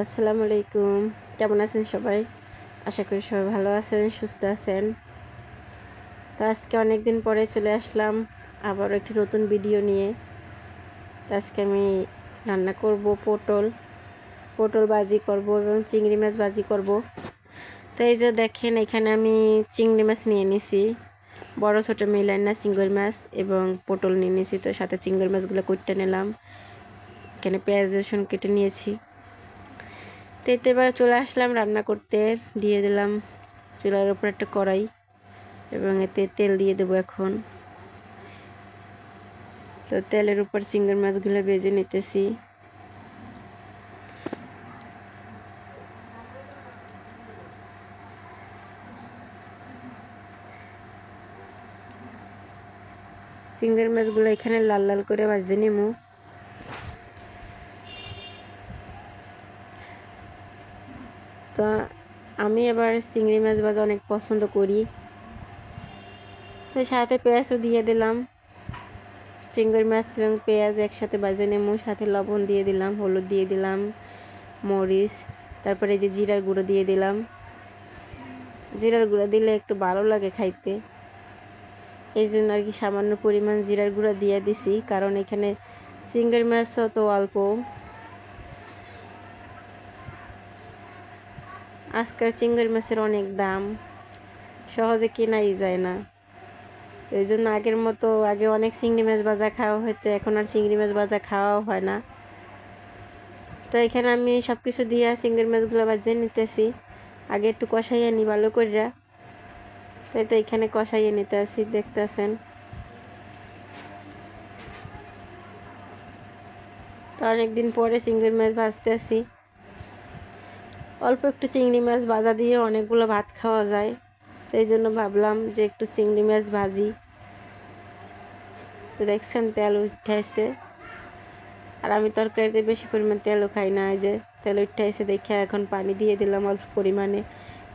আসসালামু আলাইকুম। কেমন আছেন সবাই? আশা করি সবাই ভালো আছেন, সুস্থ আছেন। তো আজকে অনেক দিন পরে চলে আসলাম আবার একটি নতুন ভিডিও নিয়ে। আজকে আমি রান্না করব পটল ভাজি করব এবং চিংড়ি মাছ ভাজি করব। তো এই যে দেখেন, এখানে আমি চিংড়ি মাছ নিয়ে নিছি, বড় ছোট মিলাই না চিংড়ি মাছ, এবং পটল নিয়ে নিয়েছি। তো সাথে চিংড়ি মাছগুলো কুটতে নিলাম। এখানে পেঁয়াজ রসুন কেটে নিয়েছি। তো এতে এবার চলে আসলাম রান্না করতে। দিয়ে দিলাম চুলার উপর একটা কড়াই এবং এতে তেল দিয়ে দেবো এখন। তো তেলের উপর চিংড়ি মাছগুলো ভেজে নিতেছি। চিংড়ি মাছগুলো এখানে লাল লাল করে ভাজে নেবো। তো আমি এবার চিংড়ি মাছ ভাজা অনেক পছন্দ করি। তো সাথে পেঁয়াজও দিয়ে দিলাম। চিংড়ি মাছ এবং পেঁয়াজ একসাথে ভাজে নেবো। সাথে লবণ দিয়ে দিলাম, হলুদ দিয়ে দিলাম, মরিচ, তারপরে এই যে জিরার গুঁড়ো দিয়ে দিলাম। জিরার গুঁড়ো দিলে একটু ভালো লাগে খাইতে, এই জন্য আর কি সামান্য পরিমাণ জিরার গুঁড়া দিয়ে দিছি, কারণ এখানে চিংড়ি মাছও তো অল্প। আজকাল চিংড়ি মাছের অনেক দাম, সহজে কেনাই যায় না। তো এই জন্য আগের মতো, আগে অনেক চিংড়ি মাছ ভাজা খাওয়া হতো, এখন আর চিংড়ি মাছ ভাজা খাওয়াও হয় না। তো এখানে আমি সব কিছু দিয়ে চিংড়ি মাছগুলো ভাজিয়ে নিতেছি। আগে একটু কষাইয়ে নিই ভালো করিয়া। তাই তো এখানে কষাইয়ে নিতে আসি, দেখতেছেন। তো অনেকদিন পরে চিংড়ি মাছ ভাজতে আসি। অল্প একটু চিংড়ি মাছ ভাজা দিয়ে অনেকগুলো ভাত খাওয়া যায়, তো এই জন্য ভাবলাম যে একটু চিংড়ি মাছ ভাজি। তো দেখছেন তেল উঠে, আর আমি তরকারিতে বেশি পরিমাণ তেলও খাই না। এই যে তেল উঠে দেখে এখন পানি দিয়ে দিলাম অল্প পরিমাণে,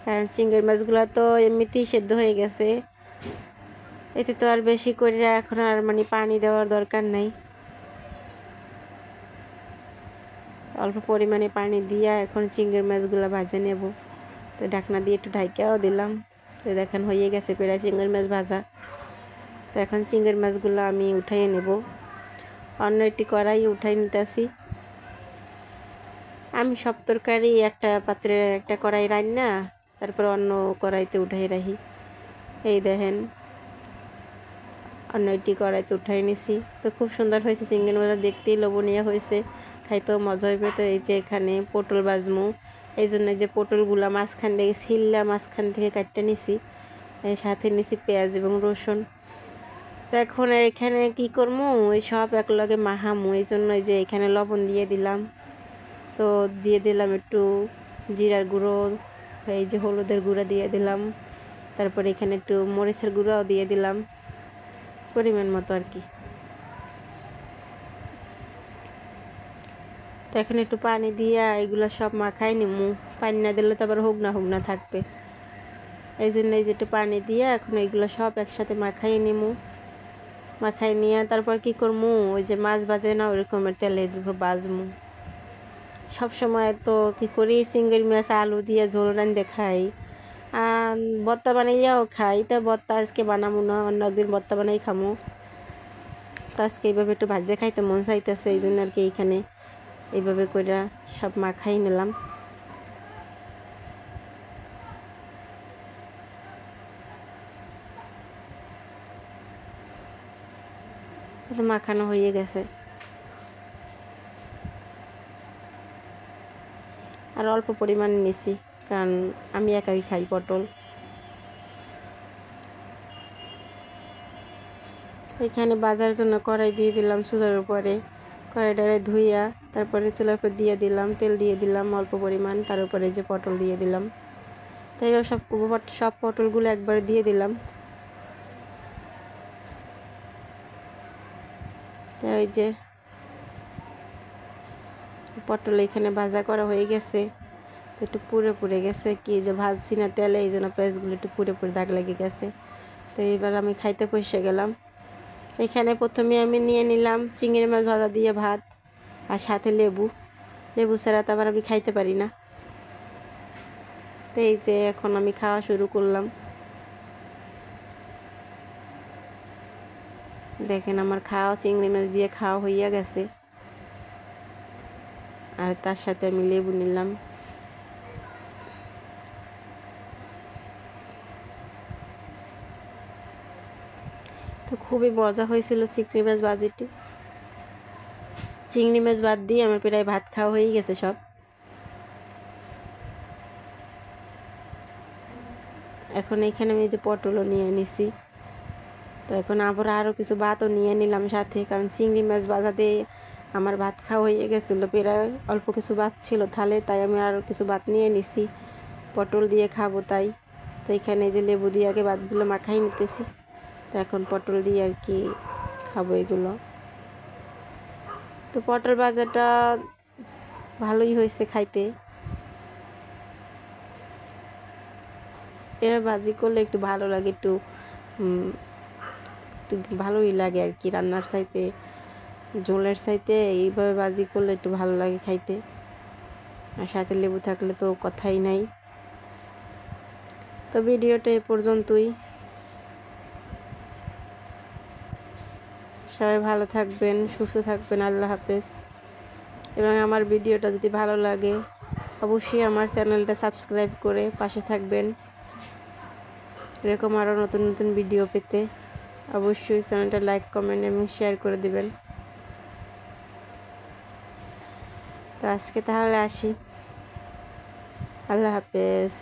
কারণ চিংড়ি মাছগুলো তো এমনিতেই সেদ্ধ হয়ে গেছে। এতে তো আর বেশি করে এখন আর পানি দেওয়ার দরকার নাই। অল্প পরিমাণে পানি দিয়ে এখন চিংড়ি মাছগুলো ভাজে নেব। তো ঢাকনা দিয়ে একটু ঢাইকাও দিলাম। তো দেখেন হয়ে গেছে প্রায় চিংড়ি মাছ ভাজা। তো এখন চিংড়ি মাছগুলো আমি উঠাইয়ে নেব। অন্য একটি কড়াই উঠাই নিতেছি। আমি সব তরকারি একটা পাত্রে একটা কড়াই রান্না, তারপর অন্য কড়াইতে উঠাই রাখি। এই দেখেন অন্য একটি কড়াইতে উঠাই নিছি। তো খুব সুন্দর হয়েছে চিংড়ি মাছ, দেখতেই লোভনীয় হয়েছে, খাইতেও মজা হইবে। তো এই যে এখানে পটল ভাজমু, এই জন্য যে পটলগুলা মাঝখান থেকে ছিললা, মাঝখান থেকে কাটতে নিছি। এই সাথে নিছি পেঁয়াজ এবং রসুন। তো এখন এখানে কি করবো, ওই সব একলগে মাখামু, এই জন্য এই যে এখানে লবণ দিয়ে দিলাম। তো দিয়ে দিলাম একটু জিরার গুঁড়ো, এই যে হলুদের গুঁড়ো দিয়ে দিলাম, তারপরে এখানে একটু মরিচের গুঁড়োও দিয়ে দিলাম পরিমাণ মতো আর কি। তো এখন একটু পানি দিয়ে এগুলো সব মাখাই নিমু। পানি না দিলে তো আবার হুগনা থাকবে, এই জন্য এই যে একটু পানি দিয়ে এখন এইগুলো সব একসাথে মাখাই নিমু। মাখাই নিয়ে তারপর কি করবো, ওই যে মাছ ভাজে না ওইরকমের তেলে ভাজমু। সবসময় তো কি করি, চিংড়ি মাছ আলু দিয়ে ঝোল রান্ধে খাই, আর ভর্তা বানাইয়াও খাই। তা ভর্তা আজকে বানাবো না, অন্য একদিন ভর্তা বানাই খামো। তো আজকে এইভাবে একটু ভাজে খাইতে মন চাইতেছে, এই জন্য আর কি এইখানে এইভাবে করে সব মাখাই নিলাম। মাখানো হয়ে গেছে। আর অল্প পরিমাণ নিছি, কারণ আমি একাই খাই পটল। এখানে বাজার জন্য কড়াই দিয়ে দিলাম চুলার উপরে। কড়াইটারে ধুইয়া তারপরে চুলার উপর দিয়ে দিলাম, তেল দিয়ে দিলাম অল্প পরিমাণ, তার উপরে যে পটল দিয়ে দিলাম। তো এইভাবে সব পটলগুলো একবার দিয়ে দিলাম। তো ওই যে পটল এখানে ভাজা করা হয়ে গেছে। তো একটু পুড়ে গেছে, কি যে ভাজছি না তেলে, এই জন্য পেঁয়াজগুলো একটু পুড়ে দাগ লেগে গেছে। তো এইবার আমি খাইতে বসে গেলাম। এখানে প্রথমে আমি নিয়ে নিলাম চিংড়ি মাছ ভাজা দিয়ে ভাত, আর সাথে লেবু। লেবু ছাড়া তো আবার আমি খাইতে পারি না। তো এই যে এখন আমি খাওয়া শুরু করলাম। দেখেন আমার খাওয়া চিংড়ি মাছ দিয়ে খাওয়া হইয়া গেছে, আর তার সাথে আমি লেবু নিলাম। তো খুবই মজা হয়েছিল চিংড়ি মাছ ভাজিটি। চিংড়ি মাছ বাদ দিয়ে আমার প্রায় ভাত খাওয়া হয়ে গেছে সব। এখন এখানে আমি যে পটলও নিয়ে নিছি। তো এখন আবার আরও কিছু ভাতও নিয়ে নিলাম সাথে, কারণ চিংড়ি মাছ ভাজাতে আমার ভাত খাওয়া হয়ে গেছিলো, প্রায় অল্প কিছু ভাত ছিল থালে, তাই আমি আরও কিছু ভাত নিয়ে নিছি পটল দিয়ে খাবো তাই। তো এখানে যে লেবু দিয়ে আগে ভাতগুলো মাখাই নিতেছি, তো এখন পটল দিয়ে আর কি খাবো এগুলো। তো পটল ভাজাটা ভালোই হয়েছে খাইতে। এভাবে ভাজি করলে একটু ভালো লাগে, একটু ভালোই লাগে আর কি, রান্নার চাইতে ঝোলের চাইতে এইভাবে ভাজি করলে একটু ভালো লাগে খাইতে। আর সাথে লেবু থাকলে তো কথাই নাই। তো ভিডিওটা এ পর্যন্তই। সবাই ভালো থাকবেন, সুস্থ থাকবেন। আল্লাহ হাফেজ। এবং আমার ভিডিওটা যদি ভালো লাগে অবশ্যই আমার চ্যানেলটা সাবস্ক্রাইব করে পাশে থাকবেন। এরকম আরও নতুন নতুন ভিডিও পেতে অবশ্যই চ্যানেলটা লাইক, কমেন্ট এবং শেয়ার করে দিবেন। তো আজকে তাহলে আসি। আল্লাহ হাফেজ।